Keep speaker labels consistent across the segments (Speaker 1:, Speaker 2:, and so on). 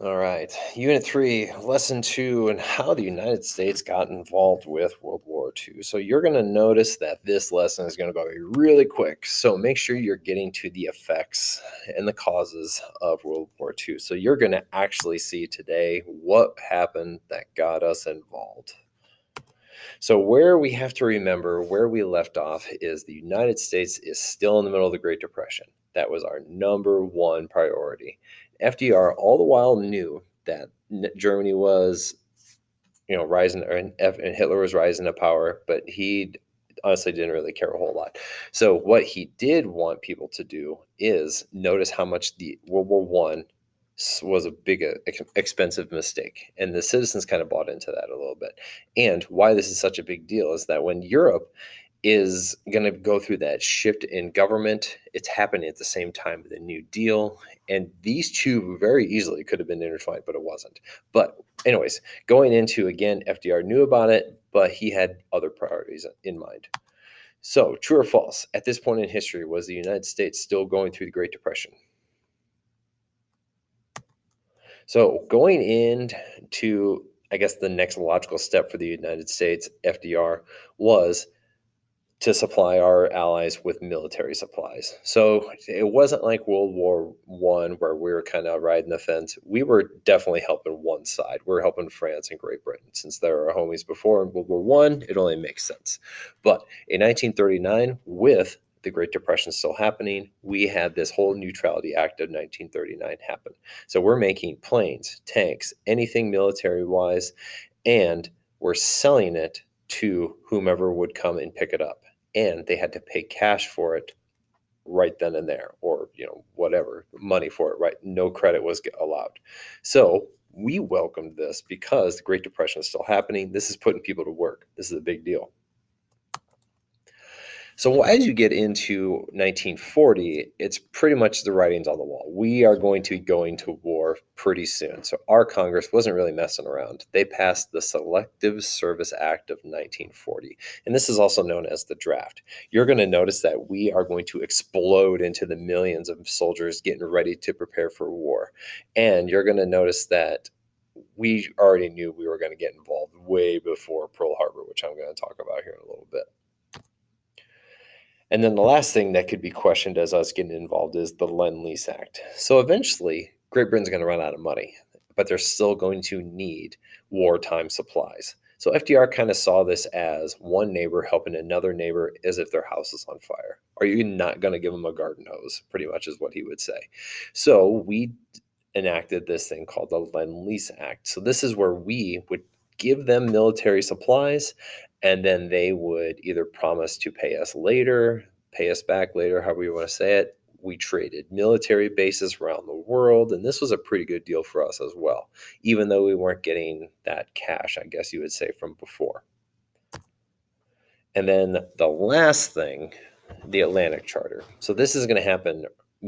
Speaker 1: All right. Unit 3, Lesson 2, and how the United States got involved with World War II. So you're going to notice that this lesson is going to go really quick. So make sure you're getting to the effects and the causes of World War II. So you're going to actually see today what happened that got us involved. So where we have to remember where we left off is the United States is still in the middle of the Great Depression. That was our number one priority. FDR all the while knew that Germany was, rising, and Hitler was rising to power, but he honestly didn't really care a whole lot. So what he did want people to do is notice how much the World War One was a big, expensive mistake, and the citizens kind of bought into that a little bit. And why this is such a big deal is that when Europe is going to go through that shift in government, it's happening at the same time with the New Deal, and these two very easily could have been intertwined, but it wasn't. But anyways, going into, again, FDR knew about it, but he had other priorities in mind. So, true or false, at this point in history, was the United States still going through the Great Depression? So, going into, I guess, the next logical step for the United States, FDR, was to supply our allies with military supplies. So it wasn't like World War One where we were kind of riding the fence. We were definitely helping one side. We were helping France and Great Britain. Since they were our homies before in World War One, it only makes sense. But in 1939, with the Great Depression still happening, we had this whole Neutrality Act of 1939 happen. So we're making planes, tanks, anything military-wise, and we're selling it to whomever would come and pick it up, and they had to pay cash for it right then and there, or whatever, money for it, right? No credit was allowed. So we welcomed this because the Great Depression is still happening. This is putting people to work. This is a big deal. So as you get into 1940, it's pretty much the writings on the wall. We are going to be going to war pretty soon. So our Congress wasn't really messing around. They passed the Selective Service Act of 1940. And this is also known as the draft. You're going to notice that we are going to explode into the millions of soldiers getting ready to prepare for war. And you're going to notice that we already knew we were going to get involved way before Pearl Harbor, which I'm going to talk about here in a little bit. And then the last thing that could be questioned as us getting involved is the Lend-Lease Act. So eventually, Great Britain's going to run out of money, but they're still going to need wartime supplies. So FDR kind of saw this as one neighbor helping another neighbor as if their house is on fire. Are you not going to give them a garden hose? Pretty much is what he would say. So we enacted this thing called the Lend-Lease Act. So this is where we would give them military supplies, and then they would either promise to pay us later, pay us back later, however you want to say it. We traded military bases around the world, and this was a pretty good deal for us as well, even though we weren't getting that cash, I guess you would say, from before. And then the last thing, the Atlantic Charter. So this is going to happen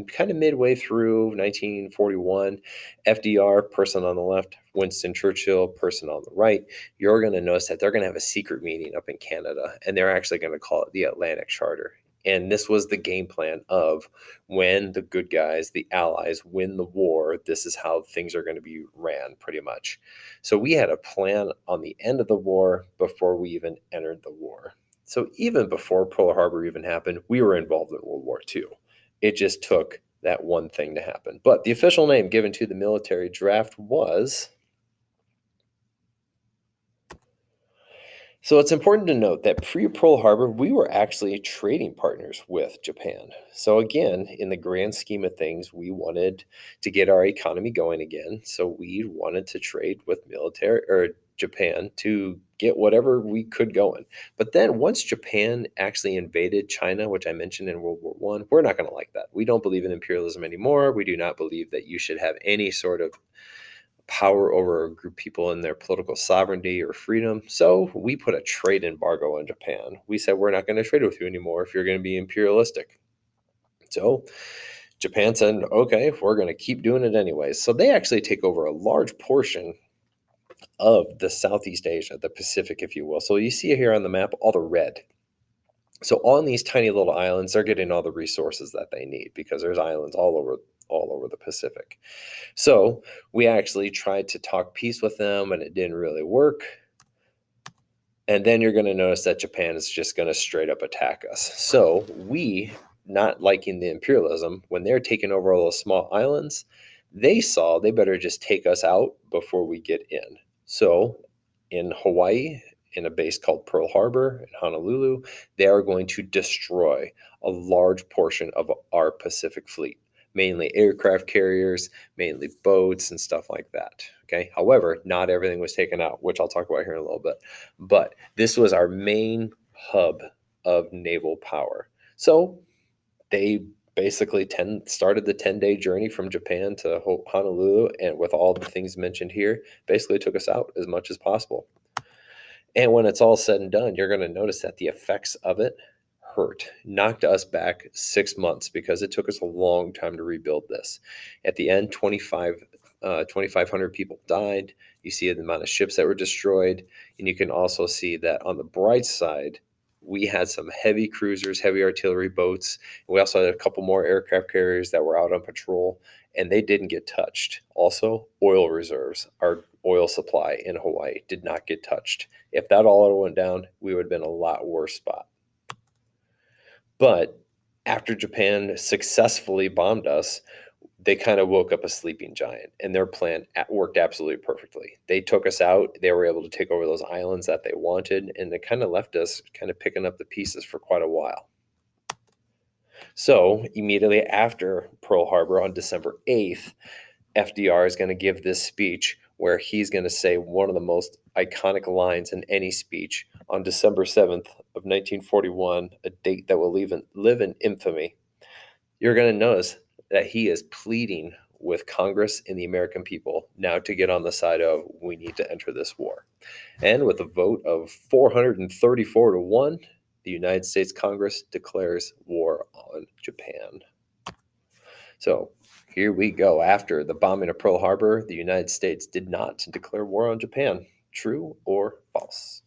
Speaker 1: kind of midway through 1941. FDR, person on the left, Winston Churchill, person on the right. You're going to notice that they're going to have a secret meeting up in Canada, and they're actually going to call it the Atlantic Charter. And this was the game plan of when the good guys, the Allies, win the war, this is how things are going to be ran, pretty much. So we had a plan on the end of the war before we even entered the war. So even before Pearl Harbor even happened, we were involved in World War II. It just took that one thing to happen. But the official name given to the military draft was... So it's important to note that pre-Pearl Harbor, we were actually trading partners with Japan. So again, in the grand scheme of things, we wanted to get our economy going again. So we wanted to trade with Japan to get whatever we could going. But then once Japan actually invaded China, which I mentioned in World War One, we're not going to like that. We don't believe in imperialism anymore. We do not believe that you should have any sort of power over a group of people and their political sovereignty or freedom. So we put a trade embargo on Japan. We said, we're not going to trade with you anymore if you're going to be imperialistic. So Japan said, okay, we're going to keep doing it anyways. So they actually take over a large portion of the Southeast Asia, the Pacific, if you will. So you see here on the map, all the red. So on these tiny little islands, they're getting all the resources that they need because there's islands all over the Pacific. So we actually tried to talk peace with them, and it didn't really work. And then you're going to notice that Japan is just going to straight up attack us. So we, not liking the imperialism, when they're taking over all those small islands, they saw they better just take us out before we get in. So in Hawaii, in a base called Pearl Harbor in Honolulu, they are going to destroy a large portion of our Pacific fleet, mainly aircraft carriers, mainly boats and stuff like that. Okay. However, not everything was taken out, which I'll talk about here in a little bit. But this was our main hub of naval power. So they basically started the 10-day journey from Japan to Honolulu, and with all the things mentioned here, basically took us out as much as possible. And when it's all said and done, you're going to notice that the effects of it hurt, knocked us back 6 months because it took us a long time to rebuild this. At the end, 2,500 people died. You see the amount of ships that were destroyed. And you can also see that on the bright side, we had some heavy cruisers, heavy artillery boats. We also had a couple more aircraft carriers that were out on patrol, and they didn't get touched. Also, oil reserves, our oil supply in Hawaii did not get touched. If that all went down, we would have been a lot worse spot. But after Japan successfully bombed us, they kind of woke up a sleeping giant, and their plan worked absolutely perfectly. They took us out. They were able to take over those islands that they wanted, and they kind of left us kind of picking up the pieces for quite a while. So immediately after Pearl Harbor on December 8th, FDR is going to give this speech where he's going to say one of the most iconic lines in any speech on December 7th of 1941, a date that will live in infamy. You're going to notice that he is pleading with Congress and the American people now to get on the side of we need to enter this war. And with a vote of 434 to 1, the United States Congress declares war on Japan. So here we go. After the bombing of Pearl Harbor, the United States did not declare war on Japan. True or false?